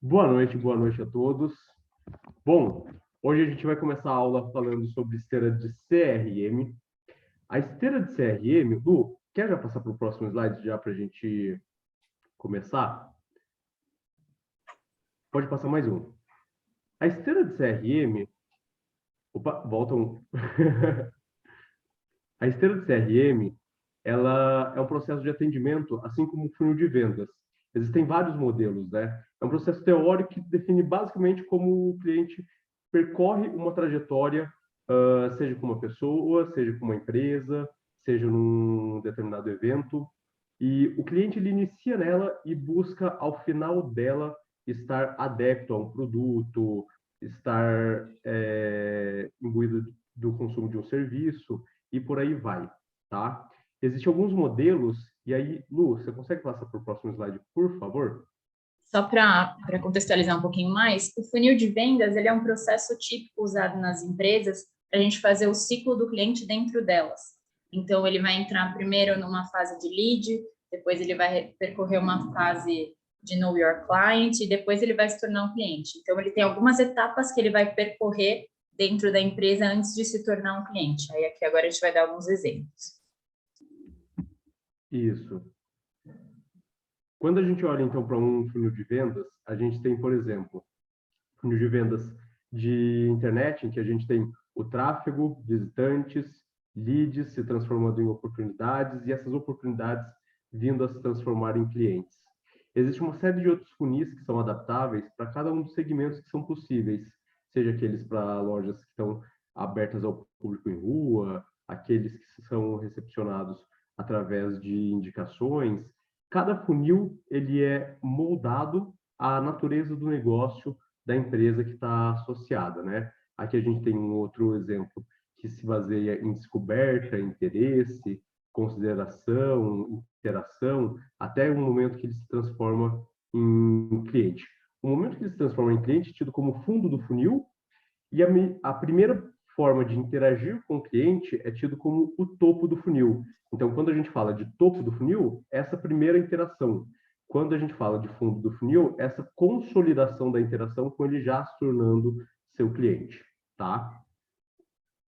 Boa noite a todos. Bom, hoje a gente vai começar a aula falando sobre esteira de CRM. A esteira de CRM, Lu, quer já passar para o próximo slide já para a gente começar? Pode passar mais um. A esteira de CRM... Opa, volta um. A esteira de CRM, ela é um processo de atendimento, assim como o funil de vendas. Existem vários modelos, né? É um processo teórico que define basicamente como o cliente percorre uma trajetória, seja com uma pessoa, seja com uma empresa, seja num determinado evento. E o cliente ele inicia nela e busca, ao final dela, estar adepto a um produto, estar imbuído do consumo de um serviço e por aí vai, tá? Existem alguns modelos, e aí, Lu, você consegue passar para o próximo slide, por favor? Só para contextualizar um pouquinho mais, o funil de vendas ele é um processo típico usado nas empresas para a gente fazer o ciclo do cliente dentro delas. Então, ele vai entrar primeiro numa fase de lead, depois ele vai percorrer uma fase de know your client e depois ele vai se tornar um cliente. Então, ele tem algumas etapas que ele vai percorrer dentro da empresa antes de se tornar um cliente. Aí aqui agora a gente vai dar alguns exemplos. Isso. Quando a gente olha, então, para um funil de vendas, a gente tem, por exemplo, funil de vendas de internet, em que a gente tem o tráfego, visitantes, leads se transformando em oportunidades e essas oportunidades vindo a se transformar em clientes. Existe uma série de outros funis que são adaptáveis para cada um dos segmentos que são possíveis, seja aqueles para lojas que estão abertas ao público em rua, aqueles que são recepcionados através de indicações. Cada funil ele é moldado à natureza do negócio da empresa que está associada, né? Aqui a gente tem um outro exemplo que se baseia em descoberta, interesse, consideração, interação, até o momento que ele se transforma em cliente. O momento que ele se transforma em cliente é tido como fundo do funil e a primeira forma de interagir com o cliente é tido como o topo do funil. Então, quando a gente fala de topo do funil, essa primeira interação. Quando a gente fala de fundo do funil, essa consolidação da interação com ele já se tornando seu cliente, tá?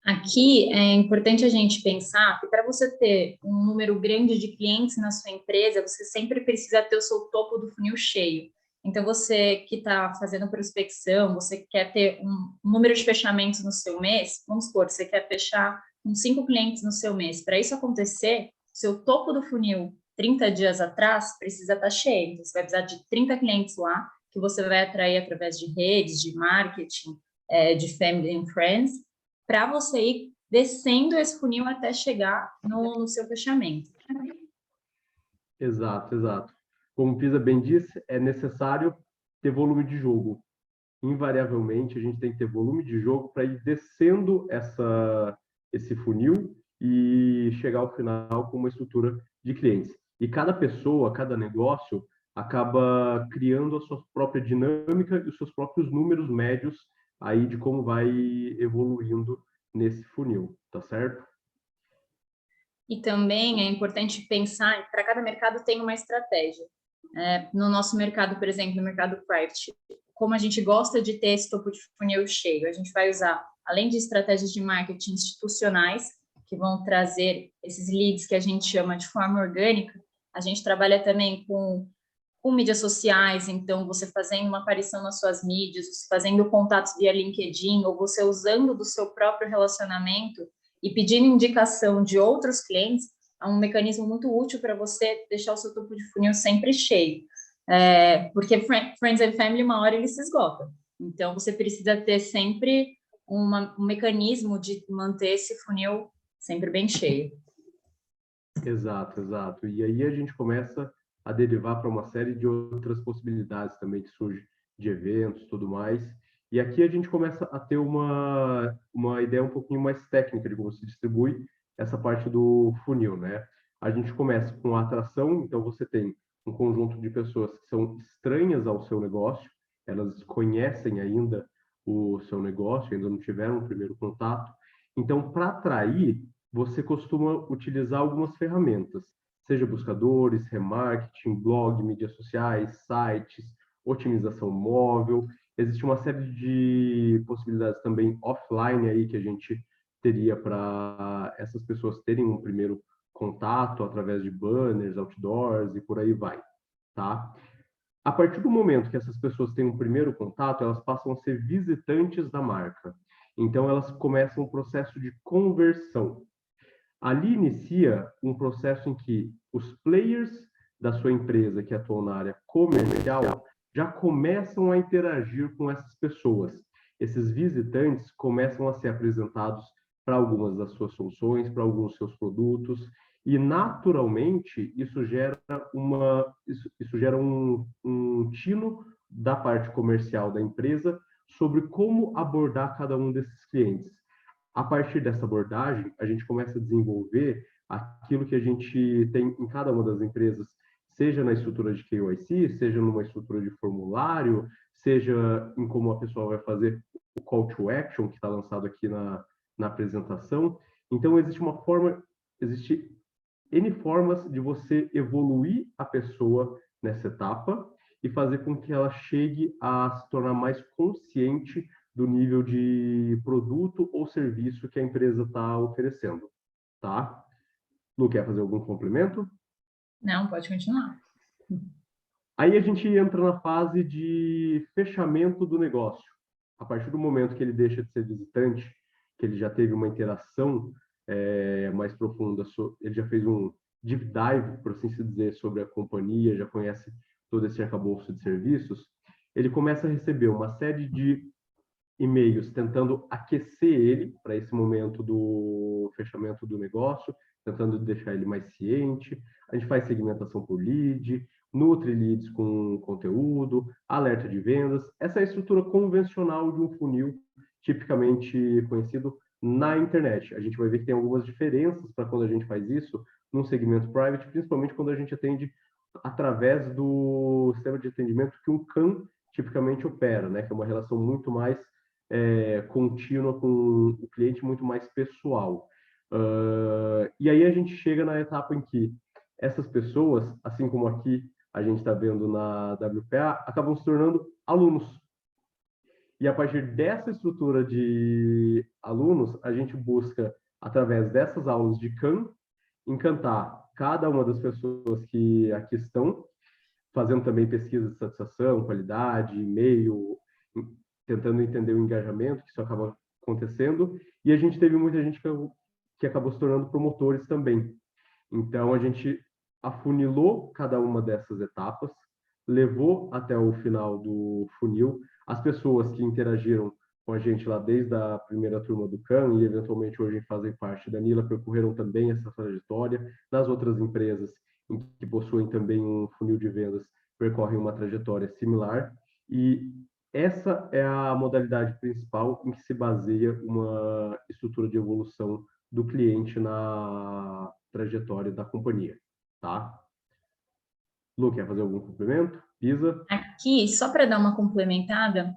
Aqui é importante a gente pensar que para você ter um número grande de clientes na sua empresa, você sempre precisa ter o seu topo do funil cheio. Então, você que está fazendo prospecção, você quer ter um número de fechamentos no seu mês, vamos supor, você quer fechar com 5 clientes no seu mês. Para isso acontecer, seu topo do funil 30 dias atrás precisa estar cheio. Então, você vai precisar de 30 clientes lá, que você vai atrair através de redes, de marketing, de family and friends, para você ir descendo esse funil até chegar no seu fechamento. Exato, exato. Como o Pisa bem disse, é necessário ter volume de jogo. Invariavelmente, a gente tem que ter volume de jogo para ir descendo esse funil e chegar ao final com uma estrutura de clientes. E cada pessoa, cada negócio, acaba criando a sua própria dinâmica e os seus próprios números médios aí de como vai evoluindo nesse funil, tá certo? E também é importante pensar que para cada mercado tem uma estratégia. No nosso mercado, por exemplo, no mercado private, como a gente gosta de ter esse topo de funil cheio, a gente vai usar, além de estratégias de marketing institucionais, que vão trazer esses leads que a gente chama de forma orgânica, a gente trabalha também com mídias sociais, então você fazendo uma aparição nas suas mídias, você fazendo contatos via LinkedIn, ou você usando do seu próprio relacionamento e pedindo indicação de outros clientes, é um mecanismo muito útil para você deixar o seu topo de funil sempre cheio. Porque Friends and Family, uma hora ele se esgota. Então, você precisa ter sempre um mecanismo de manter esse funil sempre bem cheio. Exato, exato. E aí a gente começa a derivar para uma série de outras possibilidades também que surgem de eventos, tudo mais. E aqui a gente começa a ter uma ideia um pouquinho mais técnica de como se distribui essa parte do funil, né? A gente começa com a atração, então você tem um conjunto de pessoas que são estranhas ao seu negócio, elas conhecem ainda o seu negócio, ainda não tiveram um primeiro contato. Então, para atrair, você costuma utilizar algumas ferramentas, seja buscadores, remarketing, blog, mídias sociais, sites, otimização móvel, existe uma série de possibilidades também offline aí que a gente teria para essas pessoas terem um primeiro contato através de banners, outdoors e por aí vai, tá? A partir do momento que essas pessoas têm um primeiro contato, elas passam a ser visitantes da marca. Então, elas começam um processo de conversão. Ali inicia um processo em que os players da sua empresa que atuam na área comercial já começam a interagir com essas pessoas. Esses visitantes começam a ser apresentados para algumas das suas soluções, para alguns dos seus produtos, e naturalmente isso gera um tino da parte comercial da empresa sobre como abordar cada um desses clientes. A partir dessa abordagem, a gente começa a desenvolver aquilo que a gente tem em cada uma das empresas, seja na estrutura de KYC, seja numa estrutura de formulário, seja em como a pessoa vai fazer o call to action, que está lançado aqui na apresentação. Então, existe N formas de você evoluir a pessoa nessa etapa e fazer com que ela chegue a se tornar mais consciente do nível de produto ou serviço que a empresa está oferecendo, tá? Lu, quer fazer algum complemento? Não, pode continuar. Aí a gente entra na fase de fechamento do negócio. A partir do momento que ele deixa de ser visitante, que ele já teve uma interação mais profunda, ele já fez um deep dive, por assim se dizer, sobre a companhia, já conhece todo esse arcabouço de serviços, ele começa a receber uma série de e-mails tentando aquecer ele para esse momento do fechamento do negócio, tentando deixar ele mais ciente. A gente faz segmentação por lead, nutre leads com conteúdo, alerta de vendas. Essa é a estrutura convencional de um funil, tipicamente conhecido na internet. A gente vai ver que tem algumas diferenças para quando a gente faz isso num segmento private, principalmente quando a gente atende através do sistema de atendimento que um CAM tipicamente opera, né? Que é uma relação muito mais contínua com o cliente, muito mais pessoal. E aí a gente chega na etapa em que essas pessoas, assim como aqui a gente está vendo na WPA, acabam se tornando alunos. E a partir dessa estrutura de alunos, a gente busca, através dessas aulas de CAM, encantar cada uma das pessoas que aqui estão, fazendo também pesquisa de satisfação, qualidade, e-mail, tentando entender o engajamento, que isso acaba acontecendo. E a gente teve muita gente que acabou se tornando promotores também. Então, a gente afunilou cada uma dessas etapas, levou até o final do funil. As pessoas que interagiram com a gente lá desde a primeira turma do CAM e eventualmente hoje fazem parte da Nila percorreram também essa trajetória. Nas outras empresas em que possuem também um funil de vendas percorrem uma trajetória similar e essa é a modalidade principal em que se baseia uma estrutura de evolução do cliente na trajetória da companhia, tá? Lu, quer fazer algum complemento? Pisa? Aqui, só para dar uma complementada,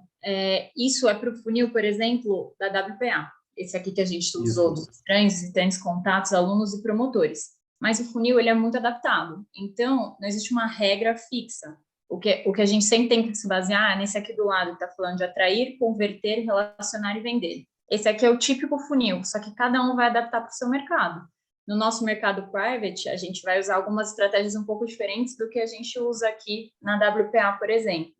isso é para o funil, por exemplo, da WPA. Esse aqui que a gente usou Isso. dos estranhos, visitantes, contatos, alunos e promotores. Mas o funil ele é muito adaptado. Então, não existe uma regra fixa. O que a gente sempre tem que se basear nesse aqui do lado, que está falando de atrair, converter, relacionar e vender. Esse aqui é o típico funil, só que cada um vai adaptar para o seu mercado. No nosso mercado private, a gente vai usar algumas estratégias um pouco diferentes do que a gente usa aqui na WPA, por exemplo.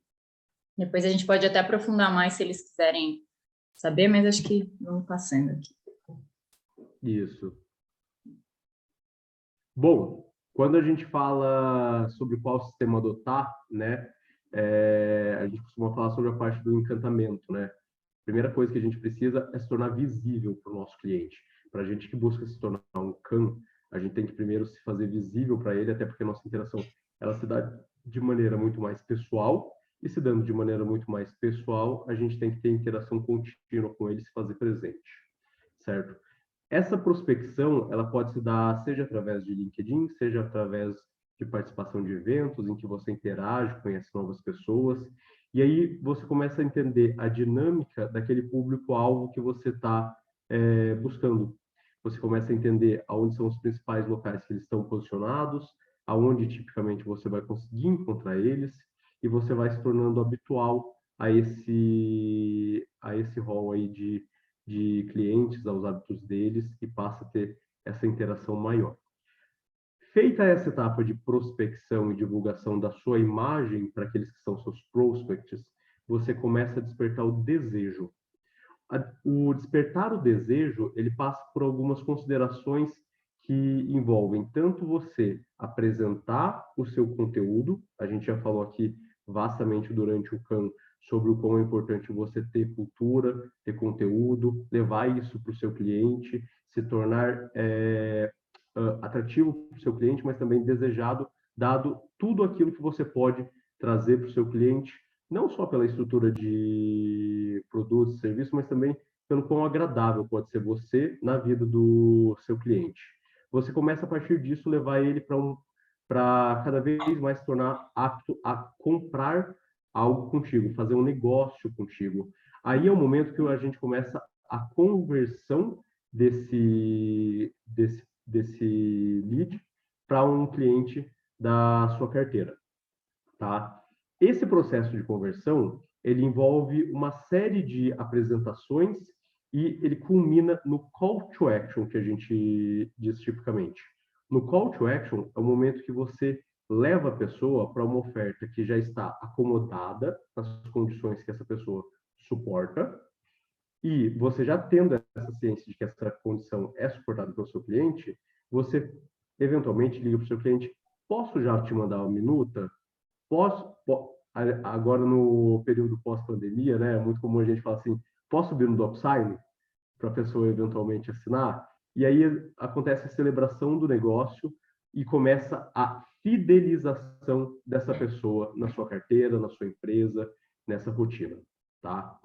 Depois a gente pode até aprofundar mais se eles quiserem saber, mas acho que vamos passando aqui. Isso. Bom, quando a gente fala sobre qual sistema adotar, né, a gente costuma falar sobre a parte do encantamento, né? A primeira coisa que a gente precisa é se tornar visível para o nosso cliente. Para a gente que busca se tornar um CAM, a gente tem que primeiro se fazer visível para ele, até porque a nossa interação ela se dá de maneira muito mais pessoal, e se dando de maneira muito mais pessoal, a gente tem que ter interação contínua com ele, se fazer presente, certo? Essa prospecção, ela pode se dar seja através de LinkedIn, seja através de participação de eventos em que você interage, conhece novas pessoas, e aí você começa a entender a dinâmica daquele público-alvo que você está buscando. Você começa a entender aonde são os principais locais que eles estão posicionados, aonde tipicamente você vai conseguir encontrar eles, e você vai se tornando habitual a esse rol aí de clientes, aos hábitos deles, e passa a ter essa interação maior. Feita essa etapa de prospecção e divulgação da sua imagem para aqueles que são seus prospects, você começa a despertar o desejo. O despertar o desejo, ele passa por algumas considerações que envolvem tanto você apresentar o seu conteúdo, a gente já falou aqui vastamente durante o CAM sobre o quão é importante você ter cultura, ter conteúdo, levar isso para o seu cliente, se tornar atrativo para o seu cliente, mas também desejado, dado tudo aquilo que você pode trazer para o seu cliente, não só pela estrutura de produtos e serviços, mas também pelo quão agradável pode ser você na vida do seu cliente. Você começa, a partir disso, levar ele para cada vez mais se tornar apto a comprar algo contigo, fazer um negócio contigo. Aí é o momento que a gente começa a conversão desse lead para um cliente da sua carteira, tá? Esse processo de conversão, ele envolve uma série de apresentações e ele culmina no call to action, que a gente diz tipicamente. No call to action, é o momento que você leva a pessoa para uma oferta que já está acomodada nas condições que essa pessoa suporta, e você já tendo essa ciência de que essa condição é suportada pelo seu cliente, você eventualmente liga para o seu cliente: posso já te mandar uma minuta? Agora no período pós-pandemia, né, é muito comum a gente falar assim: posso subir no DocSign para a pessoa eventualmente assinar? E aí acontece a celebração do negócio e começa a fidelização dessa pessoa na sua carteira, na sua empresa, nessa rotina, tá?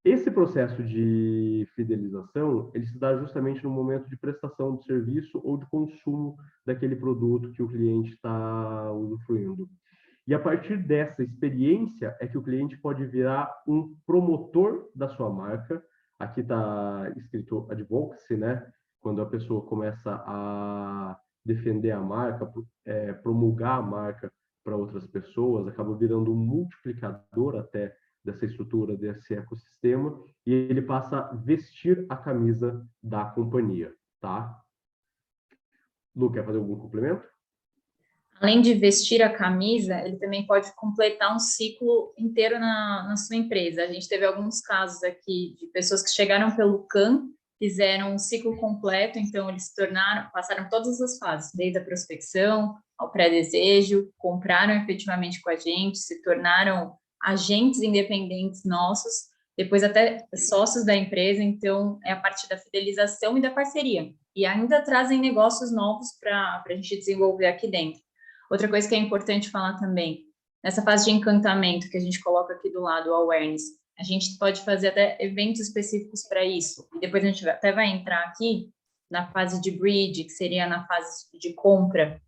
Esse processo de fidelização, ele se dá justamente no momento de prestação de serviço ou de consumo daquele produto que o cliente está usufruindo. E a partir dessa experiência é que o cliente pode virar um promotor da sua marca. Aqui está escrito advocacy, né? Quando a pessoa começa a defender a marca, promulgar a marca para outras pessoas, acaba virando um multiplicador até dessa estrutura, desse ecossistema, e ele passa a vestir a camisa da companhia, tá? Lu, quer fazer algum complemento? Além de vestir a camisa, ele também pode completar um ciclo inteiro na sua empresa. A gente teve alguns casos aqui de pessoas que chegaram pelo CAM, fizeram um ciclo completo, então eles passaram todas as fases, desde a prospecção ao pré-desejo, compraram efetivamente com a gente, se tornaram agentes independentes nossos, depois até sócios da empresa, então é a parte da fidelização e da parceria. E ainda trazem negócios novos para a gente desenvolver aqui dentro. Outra coisa que é importante falar também, nessa fase de encantamento que a gente coloca aqui do lado, o awareness, a gente pode fazer até eventos específicos para isso. E depois a gente até vai entrar aqui na fase de bridge, que seria na fase de compra,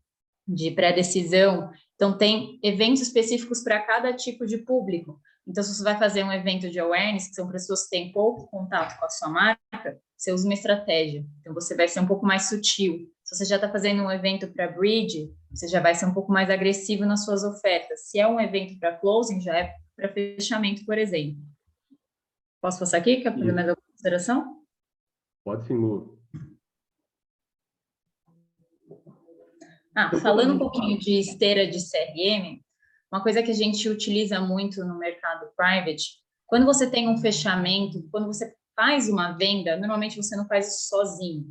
de pré-decisão. Então, tem eventos específicos para cada tipo de público. Então, se você vai fazer um evento de awareness, que são pessoas que têm pouco contato com a sua marca, você usa uma estratégia. Então, você vai ser um pouco mais sutil. Se você já está fazendo um evento para bridge, você já vai ser um pouco mais agressivo nas suas ofertas. Se é um evento para closing, já é para fechamento, por exemplo. Posso passar aqui? Quer fazer mais alguma consideração? Pode sim, Lu. Falando um pouquinho de esteira de CRM, uma coisa que a gente utiliza muito no mercado private, quando você tem um fechamento, quando você faz uma venda, normalmente você não faz isso sozinho.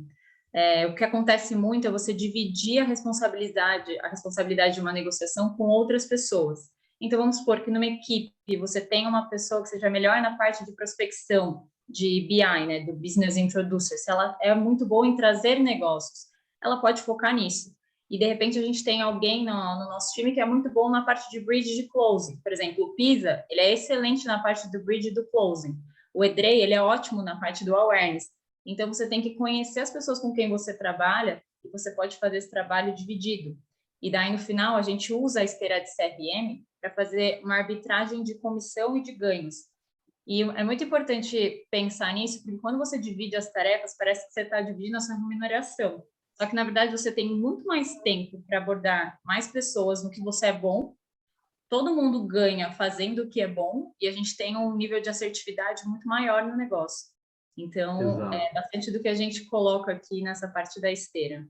O que acontece muito é você dividir a responsabilidade de uma negociação com outras pessoas. Então, vamos supor que numa equipe você tem uma pessoa que seja melhor na parte de prospecção, de BI, né, do Business Introducer. Se ela é muito boa em trazer negócios, ela pode focar nisso. E, de repente, a gente tem alguém no nosso time que é muito bom na parte de bridge de closing. Por exemplo, o Pisa, ele é excelente na parte do bridge do closing. O Edrei, ele é ótimo na parte do awareness. Então, você tem que conhecer as pessoas com quem você trabalha e você pode fazer esse trabalho dividido. E daí, no final, a gente usa a esteira de CRM para fazer uma arbitragem de comissão e de ganhos. E é muito importante pensar nisso, porque quando você divide as tarefas, parece que você está dividindo a sua remuneração. Só que, na verdade, você tem muito mais tempo para abordar mais pessoas no que você é bom todo mundo ganha fazendo o que é bom e a gente tem um nível de assertividade muito maior no negócio. Então, é Exato, bastante do que a gente coloca aqui nessa parte da esteira.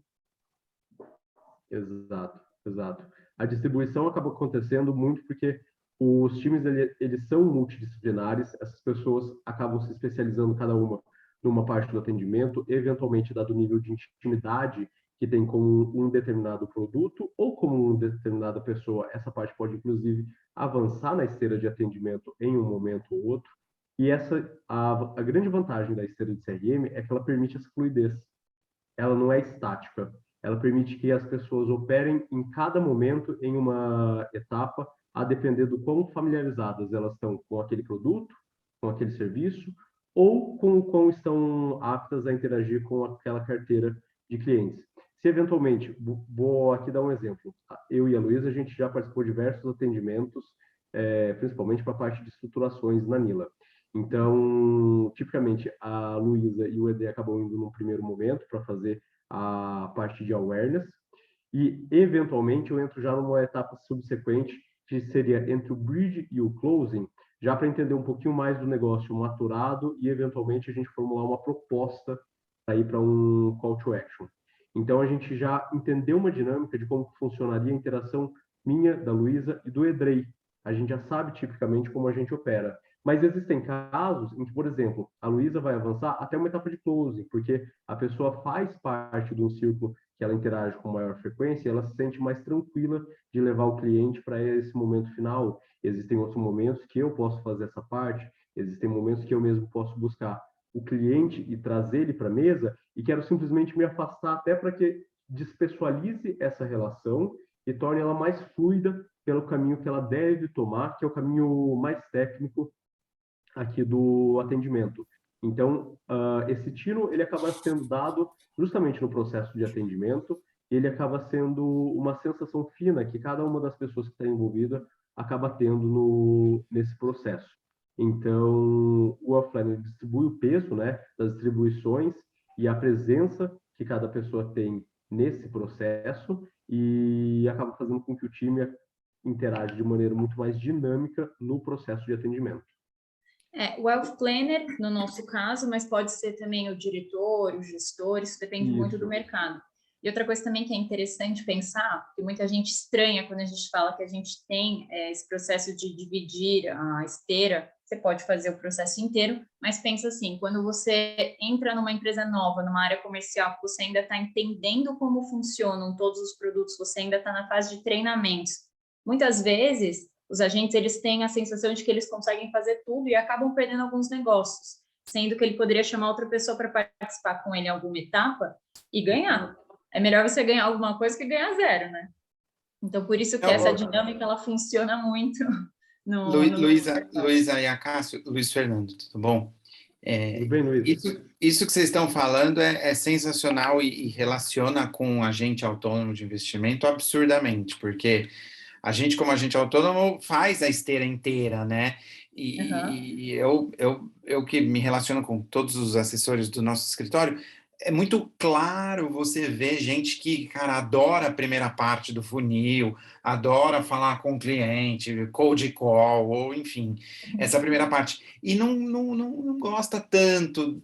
exato, exato. A distribuição acaba acontecendo muito porque os times eles são multidisciplinares, essas pessoas acabam se especializando cada uma numa parte do atendimento, eventualmente dado o nível de intimidade que tem com um determinado produto ou com uma determinada pessoa, essa parte pode inclusive avançar na esteira de atendimento em um momento ou outro. E a grande vantagem da esteira de CRM é que ela permite essa fluidez. Ela não é estática. Ela permite que as pessoas operem em cada momento em uma etapa, a depender do quão familiarizadas elas estão com aquele produto, com aquele serviço, ou com o quão estão aptas a interagir com aquela carteira de clientes. Se eventualmente, vou aqui dar um exemplo. Eu e a Luísa, a gente já participou de diversos atendimentos, principalmente para a parte de estruturações na Nila. Então, tipicamente, a Luísa e o ED acabam indo num primeiro momento para fazer a parte de awareness e, eventualmente, eu entro já numa etapa subsequente, que seria entre o bridge e o closing, já para entender um pouquinho mais do negócio maturado e, eventualmente, a gente formular uma proposta para ir para um call to action. Então, a gente já entendeu uma dinâmica de como funcionaria a interação minha, da Luísa e do Edrei. A gente já sabe tipicamente como a gente opera. Mas existem casos em que, por exemplo, a Luísa vai avançar até uma etapa de closing, porque a pessoa faz parte de um círculo que ela interage com maior frequência, e ela se sente mais tranquila de levar o cliente para esse momento final. Existem outros momentos que eu posso fazer essa parte, existem momentos que eu mesmo posso buscar o cliente e trazer ele para a mesa, e quero simplesmente me afastar até para que despessoalize essa relação e torne ela mais fluida pelo caminho que ela deve tomar, que é o caminho mais técnico aqui do atendimento. Então, esse tiro ele acaba sendo dado justamente no processo de atendimento, ele acaba sendo uma sensação fina que cada uma das pessoas que está envolvida acaba tendo nesse processo. Então, o offline distribui o peso, né, das distribuições e a presença que cada pessoa tem nesse processo e acaba fazendo com que o time interage de maneira muito mais dinâmica no processo de atendimento. O Wealth Planner, no nosso caso, mas pode ser também o diretor, o gestor, isso depende muito do mercado. E outra coisa também que é interessante pensar, que muita gente estranha quando a gente fala que a gente tem esse processo de dividir a esteira, você pode fazer o processo inteiro, mas pensa assim, quando você entra numa empresa nova, numa área comercial, você ainda está entendendo como funcionam todos os produtos, você ainda está na fase de treinamentos. Muitas vezes, os agentes eles têm a sensação de que eles conseguem fazer tudo e acabam perdendo alguns negócios, sendo que ele poderia chamar outra pessoa para participar com ele em alguma etapa e ganhar. É melhor você ganhar alguma coisa que ganhar zero, né? Então, por isso que essa dinâmica ela funciona muito no Luísa e Acácio, Luiz Fernando, tudo bom? Tudo bem, Luiz? Isso que vocês estão falando é sensacional e relaciona com o agente autônomo de investimento absurdamente, porque a gente, como agente autônomo, faz a esteira inteira, né? E eu que me relaciono com todos os assessores do nosso escritório, é muito claro você ver gente que, cara, adora a primeira parte do funil, adora falar com o cliente, cold call, ou enfim, essa primeira parte. E não gosta tanto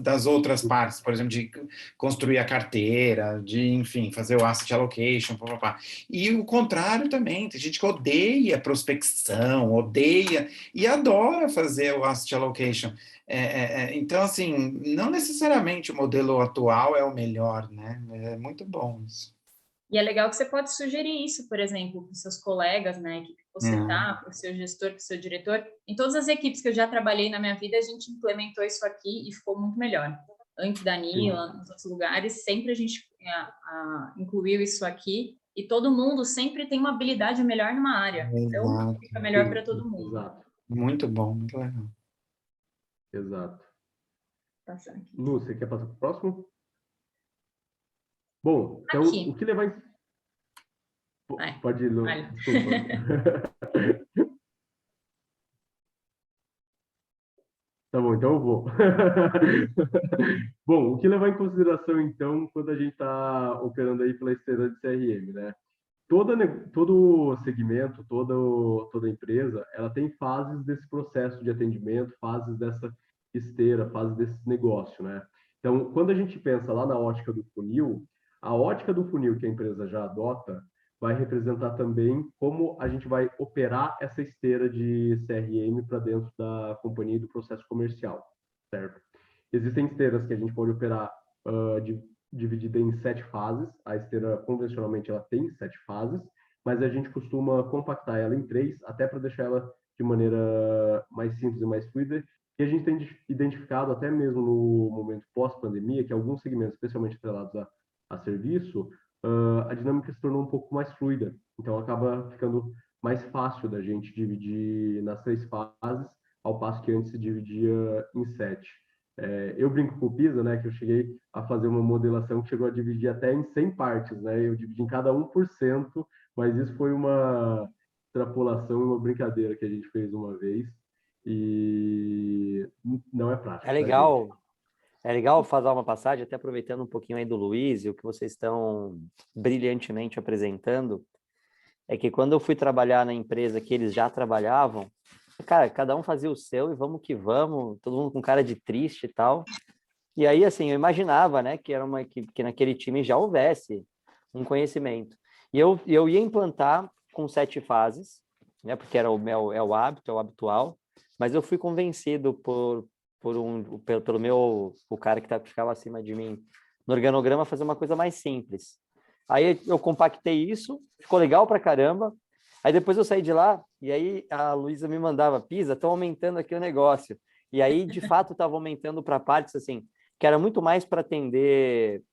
das outras partes, por exemplo, de construir a carteira, de, enfim, fazer o asset allocation, papapá. E o contrário também, tem gente que odeia prospecção, odeia e adora fazer o asset allocation. Então, assim, não necessariamente o modelo atual é o melhor, né? É muito bom isso. E é legal que você pode sugerir isso, por exemplo, para os seus colegas, né, equipe que você está, para o seu gestor, para o seu diretor. Em todas as equipes que eu já trabalhei na minha vida, a gente implementou isso aqui e ficou muito melhor. Antes da Nila, nos outros lugares, sempre a gente incluiu isso aqui e todo mundo sempre tem uma habilidade melhor numa área. Então, fica melhor para todo mundo. Exato. Muito bom, muito legal. Exato. Passar aqui. Lu, você quer passar para o próximo? Bom, então, aqui. o que levar em... Pode ir, Lu. Desculpa. Tá bom, então eu vou. Bom, o que levar em consideração, então, quando a gente está operando aí pela esteira de CRM, né? todo segmento, toda empresa, ela tem fases desse processo de atendimento, fases dessa esteira, fases desse negócio, né? Então, quando a gente pensa lá na ótica do funil, a ótica do funil que a empresa já adota vai representar também como a gente vai operar essa esteira de CRM para dentro da companhia e do processo comercial, certo? Existem esteiras que a gente pode operar dividida em 7 fases. A esteira, convencionalmente, ela tem 7 fases, mas a gente costuma compactar ela em 3, até para deixar ela de maneira mais simples e mais fluida. E a gente tem identificado, até mesmo no momento pós-pandemia, que alguns segmentos, especialmente atrelados a serviço, a dinâmica se tornou um pouco mais fluida. Então, acaba ficando mais fácil da gente dividir nas 3 fases, ao passo que antes se dividia em 7. Eu brinco com o Pisa, né, que eu cheguei a fazer uma modelação que chegou a dividir até em 100 partes, né? Eu dividi em cada 1%, mas isso foi uma extrapolação, uma brincadeira que a gente fez uma vez e não é prático, tá, gente? É legal fazer uma passagem, até aproveitando um pouquinho aí do Luiz e o que vocês estão brilhantemente apresentando, é que quando eu fui trabalhar na empresa que eles já trabalhavam, cara, cada um fazia o seu e vamos que vamos, todo mundo com cara de triste e tal. E aí, assim, eu imaginava, né, que era que naquele time já houvesse um conhecimento. E eu ia implantar com 7 fases, né, porque era o hábito, é o habitual, mas eu fui convencido pelo meu, o cara que ficava acima de mim no organograma, fazer uma coisa mais simples. Aí eu compactei isso, ficou legal pra caramba. Aí depois eu saí de lá, e aí a Luísa me mandava, Pisa, estão aumentando aqui o negócio. E aí, de fato, estava aumentando para partes, assim, que era muito mais para atender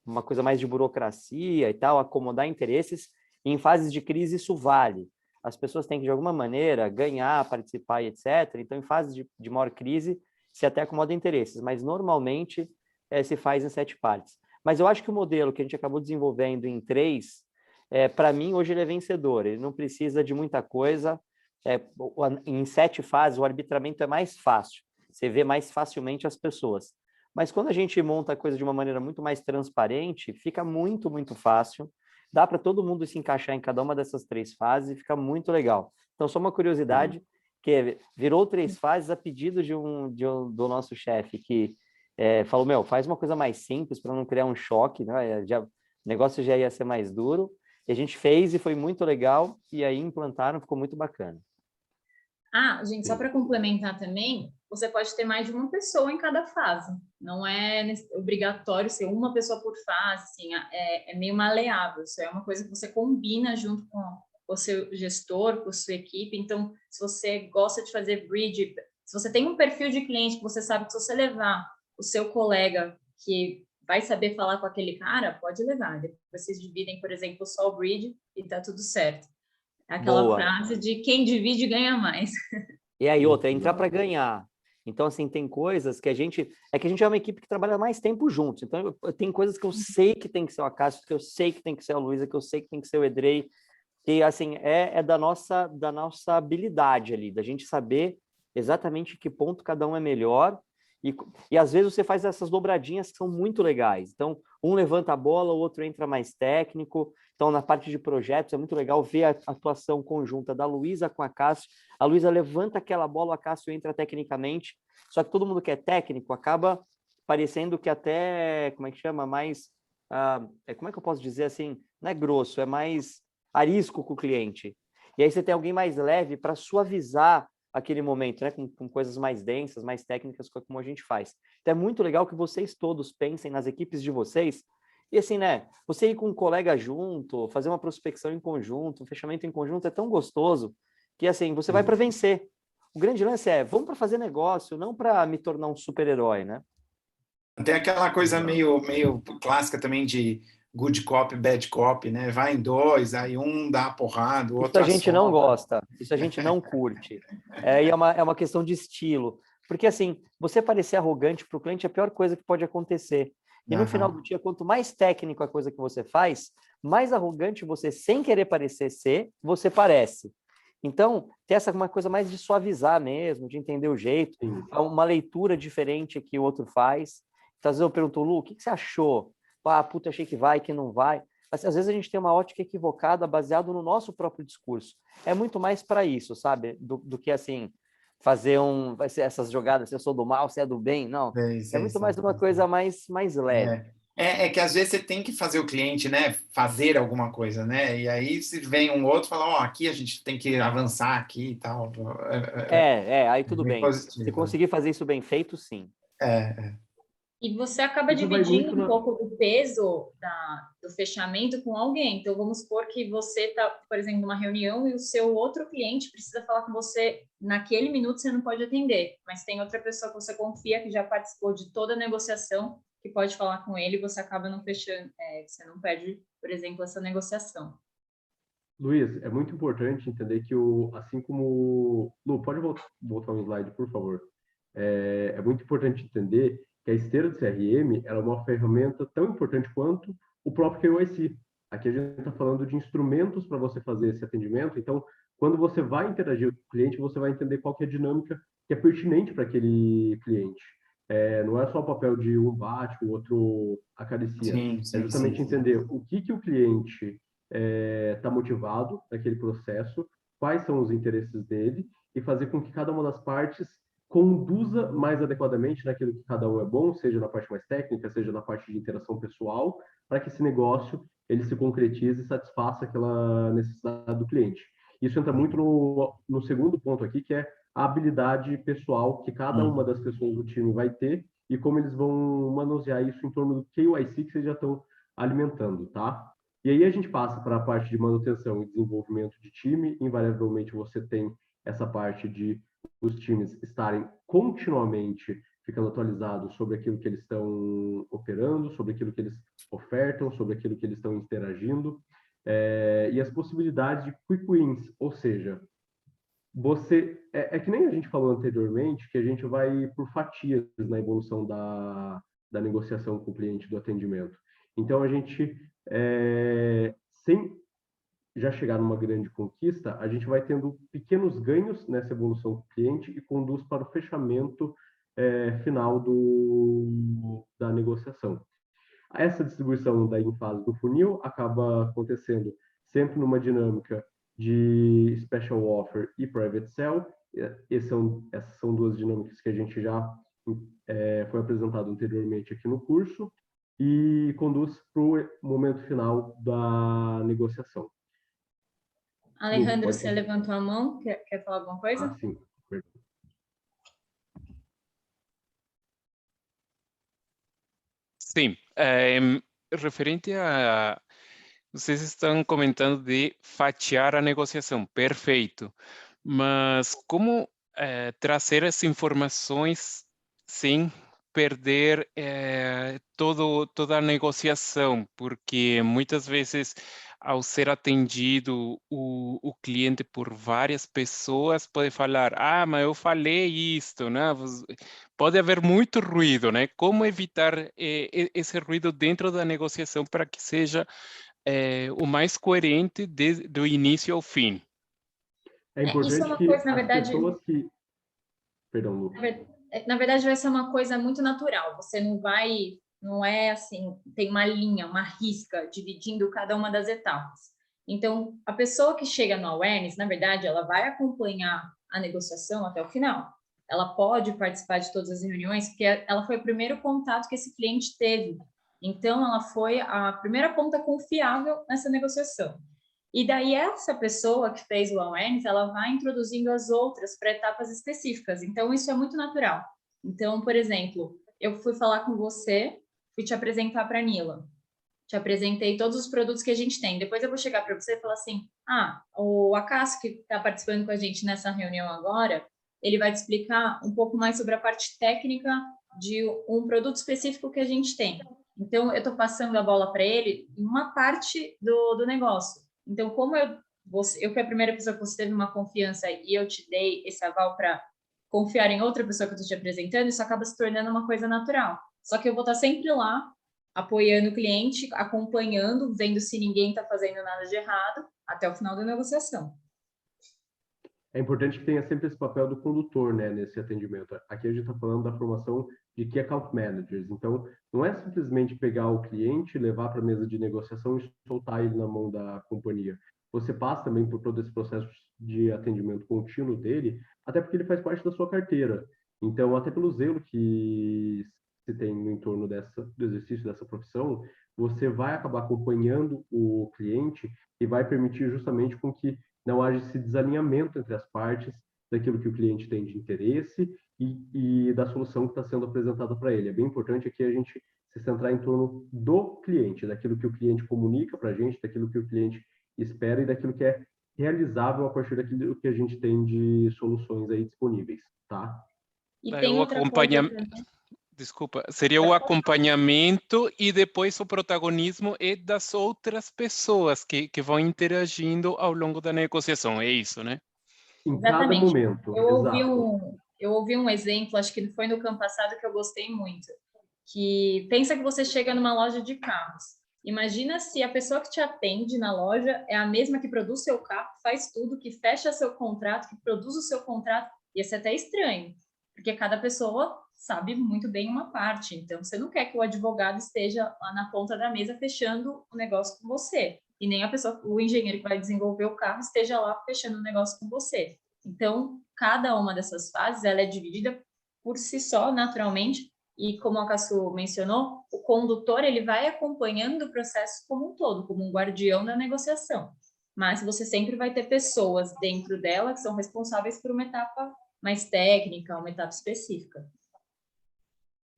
uma coisa mais de burocracia e tal, acomodar interesses. E em fases de crise, isso vale. As pessoas têm que, de alguma maneira, ganhar, participar e etc. Então, em fases de maior crise, se até acomoda interesses. Mas, normalmente, se faz em 7 partes. Mas eu acho que o modelo que a gente acabou desenvolvendo em 3, para mim, hoje ele é vencedor. Ele não precisa de muita coisa. Em 7 fases, o arbitramento é mais fácil. Você vê mais facilmente as pessoas. Mas quando a gente monta a coisa de uma maneira muito mais transparente, fica muito, muito fácil. Dá para todo mundo se encaixar em cada uma dessas 3 fases e fica muito legal. Então, só uma curiosidade, que virou 3 fases a pedido do nosso chefe, que falou, meu, faz uma coisa mais simples para não criar um choque, né? O negócio já ia ser mais duro. E a gente fez e foi muito legal. E aí implantaram, ficou muito bacana. Gente, só para complementar também, você pode ter mais de uma pessoa em cada fase. Não é obrigatório ser uma pessoa por fase, assim, é meio maleável. Isso é uma coisa que você combina junto com o seu gestor, com a sua equipe. Então, se você gosta de fazer bridge, se você tem um perfil de cliente que você sabe que se você levar o seu colega que vai saber falar com aquele cara, pode levar. Depois vocês dividem, por exemplo, só o bridge e tá tudo certo. Aquela Boa. frase de quem divide ganha mais. E aí, outra, entrar para ganhar. Então, assim, tem coisas que a gente é uma equipe que trabalha mais tempo juntos. Então, tem coisas que eu sei que tem que ser o Acácio, que eu sei que tem que ser a Luísa, que eu sei que tem que ser o Edrei, que, assim, é da nossa habilidade ali, da gente saber exatamente que ponto cada um é melhor. E às vezes você faz essas dobradinhas que são muito legais. Então, um levanta a bola, o outro entra mais técnico. Então, na parte de projetos, é muito legal ver a atuação conjunta da Luísa com a Cássio. A Luísa levanta aquela bola, o Cássio entra tecnicamente. Só que todo mundo que é técnico acaba parecendo que até, como é que chama, mais... como é que eu posso dizer assim? Não é grosso, é mais arisco com o cliente. E aí você tem alguém mais leve para suavizar aquele momento, né, com coisas mais densas, mais técnicas, como a gente faz. Então é muito legal que vocês todos pensem nas equipes de vocês, e assim, né, você ir com um colega junto, fazer uma prospecção em conjunto, um fechamento em conjunto é tão gostoso, que assim, você vai para vencer. O grande lance vamos para fazer negócio, não para me tornar um super-herói, né? Tem aquela coisa meio clássica também de good cop, bad cop, né? Vai em 2, aí um dá a porrada, o Isso outro a gente não assopra. gosta, isso a gente não curte. E é uma questão de estilo. Porque, assim, você parecer arrogante para o cliente é a pior coisa que pode acontecer. E no final do dia, quanto mais técnico a coisa que você faz, mais arrogante você, sem querer parecer ser, você parece. Então, tem uma coisa mais de suavizar mesmo, de entender o jeito, uma leitura diferente que o outro faz. Então, às vezes eu pergunto, Lu, o que você achou? Puta, achei que vai, que não vai. Mas, às vezes a gente tem uma ótica equivocada baseado no nosso próprio discurso. É muito mais para isso, sabe? Do que, assim, fazer vai ser essas jogadas, se eu sou do mal, se é do bem, não. É muito mais uma coisa mais leve. É que às vezes você tem que fazer o cliente, né, fazer alguma coisa, né? E aí se vem um outro e fala, ó, aqui a gente tem que avançar aqui e tal. Aí tudo bem bem. positivo. Se conseguir fazer isso bem feito, sim. E você acaba Isso vai dividindo muito um pouco do peso do fechamento com alguém. Então, vamos supor que você está, por exemplo, numa reunião e o seu outro cliente precisa falar com você naquele minuto, você não pode atender, mas tem outra pessoa que você confia que já participou de toda a negociação, que pode falar com ele e você acaba não fechando, você não perde, por exemplo, essa negociação. Luiz, é muito importante entender que assim como... Lu, pode voltar um slide, por favor. É muito importante entender que a esteira do CRM ela é uma ferramenta tão importante quanto o próprio KYC. Aqui a gente está falando de instrumentos para você fazer esse atendimento. Então, quando você vai interagir com o cliente, você vai entender qual que é a dinâmica que é pertinente para aquele cliente. Não é só o papel de um bate, o outro acaricia. Sim, É justamente sim. entender o que o cliente está motivado naquele processo, quais são os interesses dele e fazer com que cada uma das partes conduza mais adequadamente naquilo que cada um é bom, seja na parte mais técnica, seja na parte de interação pessoal, para que esse negócio ele se concretize e satisfaça aquela necessidade do cliente. Isso entra muito no segundo ponto aqui, que é a habilidade pessoal que cada uma das pessoas do time vai ter e como eles vão manusear isso em torno do KYC que vocês já estão alimentando, tá? E aí a gente passa para a parte de manutenção e desenvolvimento de time. Invariavelmente você tem essa parte de os times estarem continuamente ficando atualizados sobre aquilo que eles estão operando, sobre aquilo que eles ofertam, sobre aquilo que eles estão interagindo, e as possibilidades de quick wins, ou seja, é que nem a gente falou anteriormente, que a gente vai por fatias na evolução da negociação com o cliente do atendimento. Então, a gente, sem já chegar numa grande conquista, a gente vai tendo pequenos ganhos nessa evolução com o cliente e conduz para o fechamento final da negociação. Essa distribuição daí em fase do funil acaba acontecendo sempre numa dinâmica de special offer e private sell. Essas são duas dinâmicas que a gente já foi apresentado anteriormente aqui no curso e conduz para o momento final da negociação. Alejandro, você levantou a mão, quer falar alguma coisa? Ah, sim. Sim, referente a... Vocês estão comentando de fatiar a negociação, perfeito. Mas como trazer essas informações sem perder toda a negociação? Porque muitas vezes, ao ser atendido o cliente por várias pessoas, pode falar, mas eu falei isto, né? Pode haver muito ruído, né? Como evitar esse ruído dentro da negociação para que seja o mais coerente do início ao fim? É Isso é importante uma que coisa, na as verdade, pessoas que... Perdão, Lu. na verdade vai ser uma coisa muito natural. Você não é assim, tem uma linha, uma risca dividindo cada uma das etapas. Então, a pessoa que chega no awareness, na verdade, ela vai acompanhar a negociação até o final. Ela pode participar de todas as reuniões, porque ela foi o primeiro contato que esse cliente teve. Então, ela foi a primeira ponta confiável nessa negociação. E daí, essa pessoa que fez o awareness, ela vai introduzindo as outras para etapas específicas. Então, isso é muito natural. Então, por exemplo, eu fui falar com você, fui te apresentar para a Nila. Te apresentei todos os produtos que a gente tem. Depois eu vou chegar para você e falar assim, o Acácio, que está participando com a gente nessa reunião agora, ele vai te explicar um pouco mais sobre a parte técnica de um produto específico que a gente tem. Então, eu estou passando a bola para ele em uma parte do negócio. Então, como eu fui a primeira pessoa que você teve uma confiança e eu te dei esse aval para confiar em outra pessoa que eu estou te apresentando, isso acaba se tornando uma coisa natural. Só que eu vou estar sempre lá, apoiando o cliente, acompanhando, vendo se ninguém está fazendo nada de errado, até o final da negociação. É importante que tenha sempre esse papel do condutor, né, nesse atendimento. Aqui a gente está falando da formação de Key Account Managers. Então, não é simplesmente pegar o cliente, levar para a mesa de negociação e soltar ele na mão da companhia. Você passa também por todo esse processo de atendimento contínuo dele, até porque ele faz parte da sua carteira. Então, até pelo zelo que se tem no entorno do exercício dessa profissão, você vai acabar acompanhando o cliente e vai permitir justamente com que não haja esse desalinhamento entre as partes daquilo que o cliente tem de interesse e da solução que está sendo apresentada para ele. É bem importante aqui a gente se centrar em torno do cliente, daquilo que o cliente comunica para a gente, daquilo que o cliente espera e daquilo que é realizável a partir daquilo que a gente tem de soluções aí disponíveis, tá? E Daí tem o outra coisa acompanhamento, também. desculpa, seria o acompanhamento e depois o protagonismo é das outras pessoas que vão interagindo ao longo da negociação, é isso, né? Em cada Exatamente. momento, Eu ouvi exato. eu ouvi um exemplo, acho que foi no campo passado, que eu gostei muito, que pensa que você chega numa loja de carros. Imagina se a pessoa que te atende na loja é a mesma que produz seu carro, faz tudo, que fecha seu contrato, que produz o seu contrato. Ia ser até estranho, porque cada pessoa sabe muito bem uma parte. Então, você não quer que o advogado esteja lá na ponta da mesa fechando o negócio com você. E nem a pessoa, o engenheiro que vai desenvolver o carro esteja lá fechando o negócio com você. Então, cada uma dessas fases, ela é dividida por si só, naturalmente, e como a Cassu mencionou, o condutor ele vai acompanhando o processo como um todo, como um guardião da negociação. Mas você sempre vai ter pessoas dentro dela que são responsáveis por uma etapa mais técnica, uma etapa específica.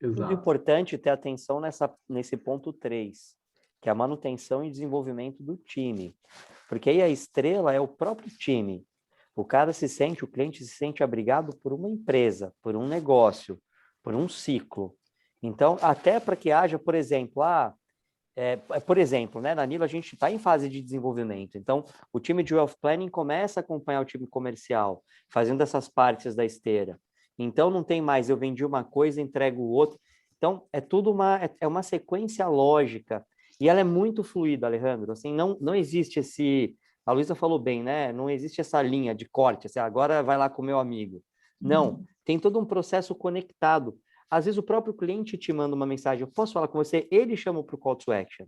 Muito Exato. importante ter atenção nesse ponto 3, que é a manutenção e desenvolvimento do time. Porque aí a estrela é o próprio time. O cliente se sente abrigado por uma empresa, por um negócio, por um ciclo. Então, até para que haja, por exemplo, né, na Nilo a gente está em fase de desenvolvimento. Então, o time de Wealth Planning começa a acompanhar o time comercial, fazendo essas partes da esteira. Então, não tem mais, eu vendi uma coisa, entrego outra. Então, é tudo uma sequência lógica. E ela é muito fluida, Alejandro. Assim, não existe a Luísa falou bem, né? Não existe essa linha de corte, assim, agora vai lá com o meu amigo. Não, tem todo um processo conectado. Às vezes o próprio cliente te manda uma mensagem, eu posso falar com você? Ele chama para o call to action.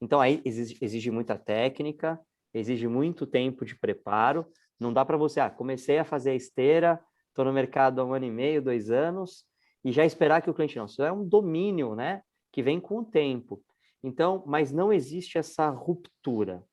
Então aí exige muita técnica, exige muito tempo de preparo. Não dá para você, comecei a fazer a esteira, estou no mercado há 1 ano e meio, 2 anos, e já esperar que o cliente não. Isso é um domínio, né? Que vem com o tempo. Então, mas não existe essa ruptura.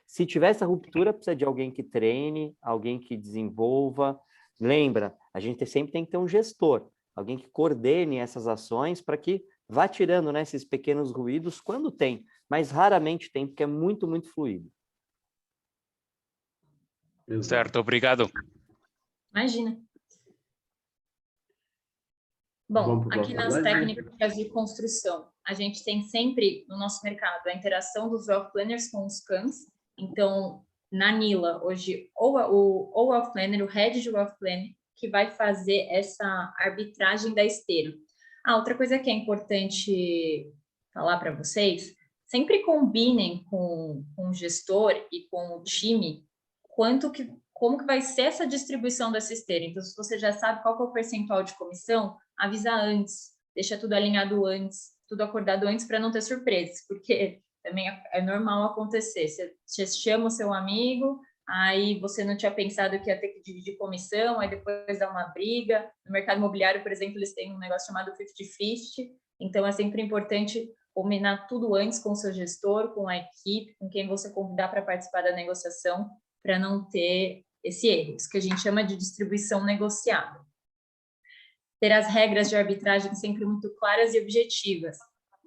Se tiver essa ruptura, precisa de alguém que treine, alguém que desenvolva. Lembra, a gente sempre tem que ter um gestor, alguém que coordene essas ações para que vá tirando, né, esses pequenos ruídos quando tem, mas raramente tem, porque é muito, muito fluido. Exato. Certo, obrigado. Imagina. Vamos Bom, para o aqui próximo nas slide? técnicas de construção, a gente tem sempre no nosso mercado a interação dos Wealth Planners com os CANs. Então, na Nila, hoje, ou o Wealth Planner, o Head de Wealth Planner, que vai fazer essa arbitragem da esteira. Outra coisa que é importante falar para vocês, sempre combinem com o gestor e com o time como que vai ser essa distribuição dessa esteira. Então, se você já sabe qual que é o percentual de comissão, avisa antes, deixa tudo alinhado antes, tudo acordado antes para não ter surpresas, porque também é normal acontecer. Você chama o seu amigo, aí você não tinha pensado que ia ter que dividir comissão, aí depois dá uma briga. No mercado imobiliário, por exemplo, eles têm um negócio chamado 50-50, então é sempre importante combinar tudo antes com o seu gestor, com a equipe, com quem você convidar para participar da negociação, para não ter esse erro, isso que a gente chama de distribuição negociada. Ter as regras de arbitragem sempre muito claras e objetivas.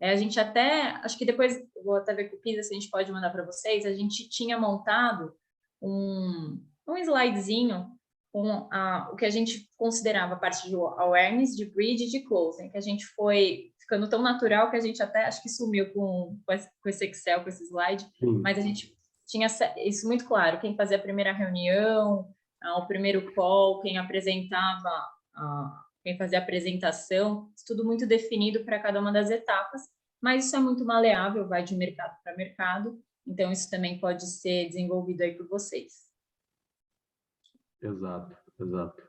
A gente até, acho que depois, vou até ver com o Pisa se a gente pode mandar para vocês, a gente tinha montado um slidezinho com o que a gente considerava a parte de awareness, de bridge e de closing, que a gente foi ficando tão natural que a gente até acho que sumiu com esse Excel, com esse slide, mas a gente tinha isso muito claro, quem fazia a primeira reunião, o primeiro call, quem apresentava, quem fazia a apresentação, tudo muito definido para cada uma das etapas, mas isso é muito maleável, vai de mercado para mercado, então isso também pode ser desenvolvido aí por vocês. Exato, exato.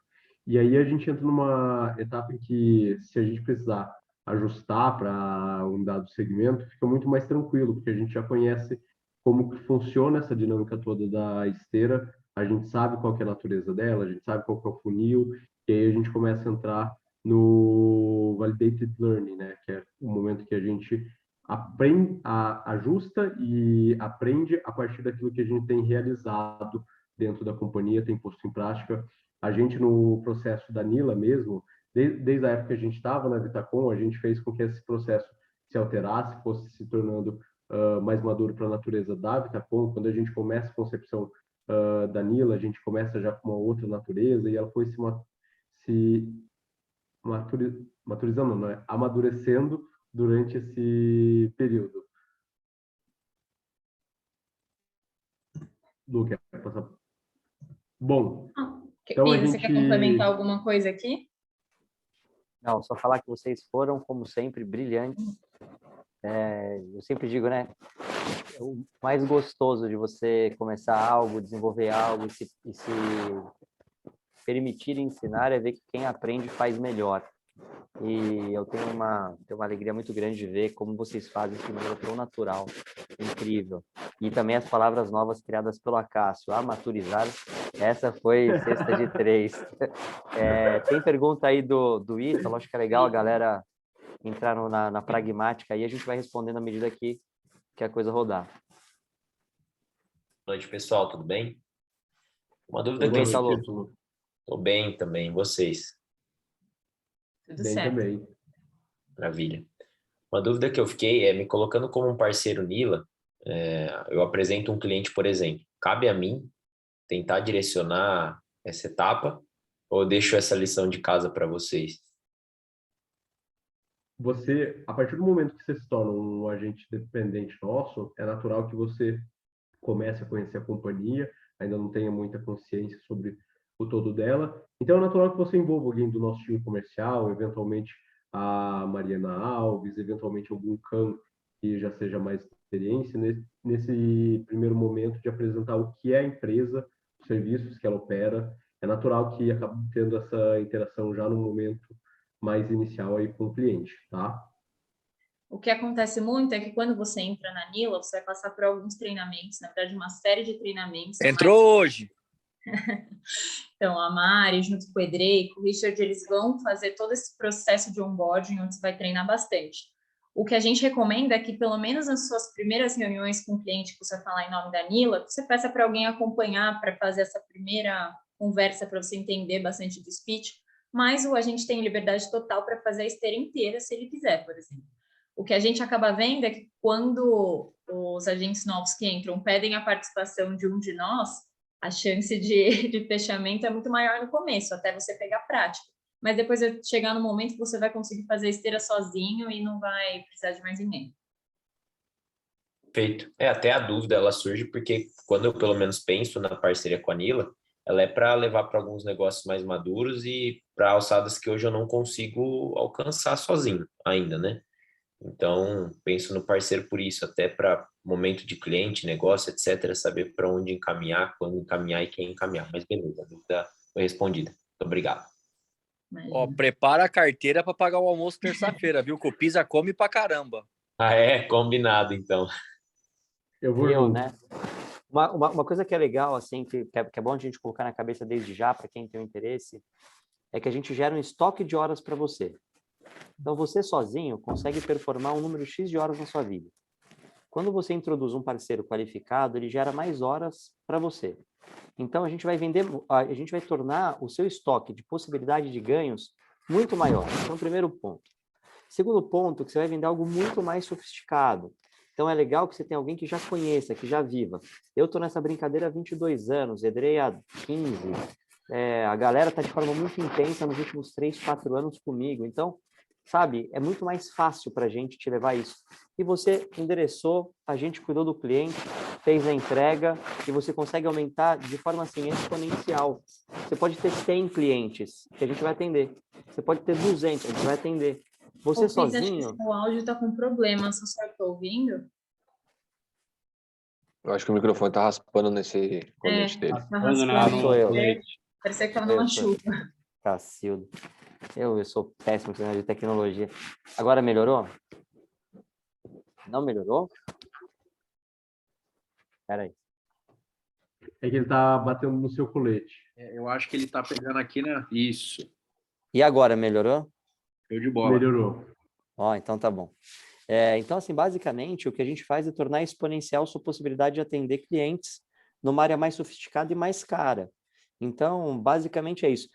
E aí a gente entra numa etapa em que, se a gente precisar ajustar para um dado segmento, fica muito mais tranquilo, porque a gente já conhece como que funciona essa dinâmica toda da esteira, a gente sabe qual que é a natureza dela, a gente sabe qual que é o funil, e aí a gente começa a entrar no validated learning, né? Que é o momento que a gente aprende, ajusta e aprende a partir daquilo que a gente tem realizado dentro da companhia, tem posto em prática. A gente, no processo da Nila mesmo, desde a época que a gente estava na Vitacom, a gente fez com que esse processo se alterasse, fosse se tornando mais maduro para a natureza da Vitacom. Quando a gente começa a concepção da Nila, a gente começa já com uma outra natureza e ela foi se maturizando, não é? Amadurecendo durante esse período. Lu, quer passar? Bom, então a Isa, você gente... quer complementar alguma coisa aqui? Não, só falar que vocês foram, como sempre, brilhantes. Eu sempre digo, né? O mais gostoso de você começar algo, desenvolver algo e se permitir ensinar é ver que quem aprende faz melhor. E eu tenho uma alegria muito grande de ver como vocês fazem isso de maneira tão natural, incrível. E também as palavras novas criadas pelo Acácio, amaturizar, essa foi sexta de 3. Tem pergunta aí do Ítalo, acho que é legal a galera entrar na pragmática e a gente vai respondendo à medida que a coisa rodar. Boa noite, pessoal, tudo bem? Uma dúvida Tudo que eu bem, fiquei... Título. Tô bem também, vocês? Tudo Bem certo. também. Maravilha. Uma dúvida que eu fiquei é, me colocando como um parceiro Nila, eu apresento um cliente, por exemplo, cabe a mim tentar direcionar essa etapa ou eu deixo essa lição de casa para vocês? Você, a partir do momento que você se torna um agente dependente nosso, é natural que você comece a conhecer a companhia, ainda não tenha muita consciência sobre o todo dela. Então, é natural que você envolva alguém do nosso time comercial, eventualmente a Mariana Alves, eventualmente algum CAM que já seja mais experiência nesse primeiro momento de apresentar o que é a empresa, os serviços que ela opera. É natural que acabe tendo essa interação já no momento mais inicial aí com o cliente, tá? O que acontece muito é que quando você entra na Nila, você vai passar por alguns treinamentos, na verdade, uma série de treinamentos. Entrou hoje! Então, a Mari, junto com o Edrei, com o Richard, eles vão fazer todo esse processo de onboarding, onde você vai treinar bastante. O que a gente recomenda é que, pelo menos nas suas primeiras reuniões com o cliente, que você vai falar em nome da Nila, você peça para alguém acompanhar para fazer essa primeira conversa, para você entender bastante do speech, mas o agente tem liberdade total para fazer a esteira inteira, se ele quiser, por exemplo. O que a gente acaba vendo é que quando os agentes novos que entram pedem a participação de um de nós, a chance de fechamento é muito maior no começo, até você pegar prática. Mas depois vai chegar no momento que você vai conseguir fazer a esteira sozinho e não vai precisar de mais ninguém. Feito. Até a dúvida ela surge porque quando eu pelo menos penso na parceria com a Nila, ela é para levar para alguns negócios mais maduros e para alçadas que hoje eu não consigo alcançar sozinho ainda, né? Então, penso no parceiro por isso, até para momento de cliente, negócio, etc., saber para onde encaminhar, quando encaminhar e quem encaminhar. Mas beleza, a dúvida foi respondida. Muito obrigado. Ó, prepara a carteira para pagar o almoço terça-feira, viu? Que o Pisa come pra caramba. Ah, é? Combinado, então. Eu vou junto. né? Uma coisa que é legal, assim, que é bom a gente colocar na cabeça desde já, para quem tem o interesse, é que a gente gera um estoque de horas para você. Então, você sozinho consegue performar um número X de horas na sua vida. Quando você introduz um parceiro qualificado, ele gera mais horas para você. Então, a gente vai tornar o seu estoque de possibilidade de ganhos muito maior. Então, primeiro ponto. Segundo ponto, que você vai vender algo muito mais sofisticado. Então, é legal que você tenha alguém que já conheça, que já viva. Eu estou nessa brincadeira há 22 anos, Edrei há 15. A galera está de forma muito intensa nos últimos 3, 4 anos comigo. Então, sabe, é muito mais fácil para a gente te levar isso. E você endereçou, a gente cuidou do cliente, fez a entrega e você consegue aumentar de forma assim exponencial. Você pode ter 100 clientes que a gente vai atender. Você pode ter 200, a gente vai atender. Você sozinho... Acho que o áudio está com problema, se você está ouvindo. Eu acho que o microfone está raspando nesse colete dele. Tá raspando. Sou eu. Parecia que estava numa chuva. Cacildo. Eu sou péssimo com de tecnologia. Agora melhorou? Não melhorou? Espera aí. É que ele tá batendo no seu colete. Eu acho que ele tá pegando aqui, né? Isso. E agora, melhorou? Show de bola. Melhorou. Ó, então tá bom. Então, assim, basicamente, o que a gente faz é tornar exponencial sua possibilidade de atender clientes numa área mais sofisticada e mais cara. Então, basicamente é isso.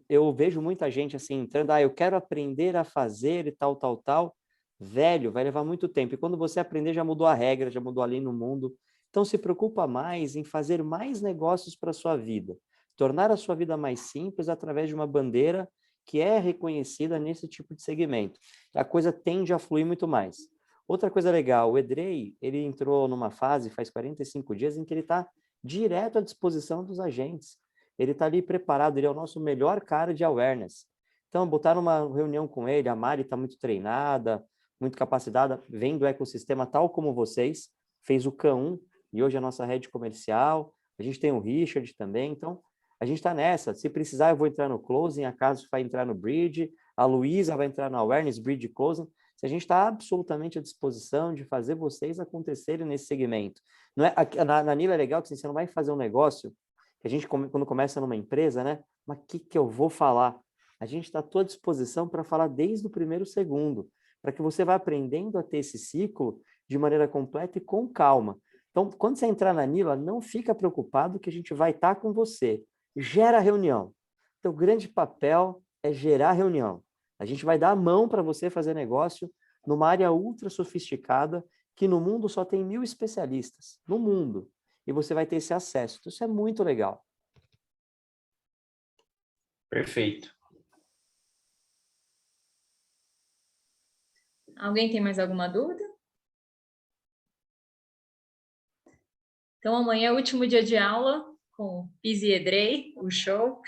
Eu vejo muita gente assim, entrando, eu quero aprender a fazer e tal, tal, tal. Velho, vai levar muito tempo. E quando você aprender, já mudou a regra, já mudou a lei no mundo. Então, se preocupa mais em fazer mais negócios para a sua vida. Tornar a sua vida mais simples através de uma bandeira que é reconhecida nesse tipo de segmento. A coisa tende a fluir muito mais. Outra coisa legal, o Edrei, ele entrou numa fase, faz 45 dias, em que ele está direto à disposição dos agentes. Ele está ali preparado, ele é o nosso melhor cara de awareness. Então, botaram uma reunião com ele, a Mari está muito treinada, muito capacitada, vem do ecossistema tal como vocês, fez o K1, e hoje é a nossa rede comercial, a gente tem o Richard também, então a gente está nessa. Se precisar, eu vou entrar no closing, a Caso vai entrar no bridge, a Luísa vai entrar no awareness, bridge closing. A gente está absolutamente à disposição de fazer vocês acontecerem nesse segmento. Não é, na Nila é legal que você não vai fazer um negócio, que a gente, quando começa numa empresa, né? Mas o que eu vou falar? A gente está à tua disposição para falar desde o primeiro segundo, para que você vá aprendendo a ter esse ciclo de maneira completa e com calma. Então, quando você entrar na Nila, não fica preocupado que a gente vai estar com você. Gera reunião. Então, o grande papel é gerar reunião. A gente vai dar a mão para você fazer negócio numa área ultra sofisticada que no mundo só tem 1.000 especialistas. No mundo. E você vai ter esse acesso. Então, isso é muito legal. Perfeito. Alguém tem mais alguma dúvida? Então, amanhã é o último dia de aula com Pizzi e Edrei, o show.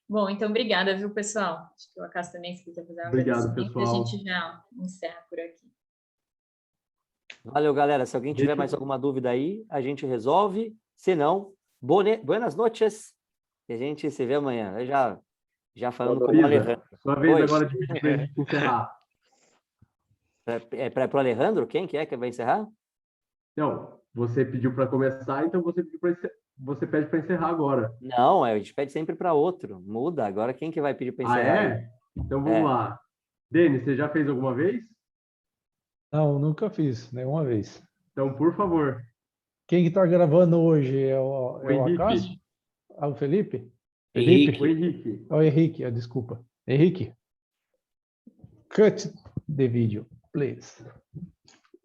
Bom, então, obrigada, viu, pessoal? Acho que o Acaso também, se quiser fazer um agradecimento, pessoal. a gente já encerra por aqui. Valeu, galera. Se alguém tiver mais alguma dúvida aí, a gente resolve. Se não, buenas noches. E a gente se vê amanhã. Eu já falando com o Alejandro. Sua vez Oi. agora de pedir para a gente encerrar. Para o Alejandro? Quem que é que vai encerrar? Não, você pediu para começar, então você pede para encerrar agora. Não, a gente pede sempre para outro. Muda. Agora quem que vai pedir para encerrar? É? Então vamos lá. Denis, você já fez alguma vez? Não, nunca fiz, nenhuma vez. Então, por favor. Quem que tá gravando hoje é o Henrique. Acácio? Ah, o Felipe? Henrique. O Henrique. É o Henrique, desculpa. Henrique, cut the video, please.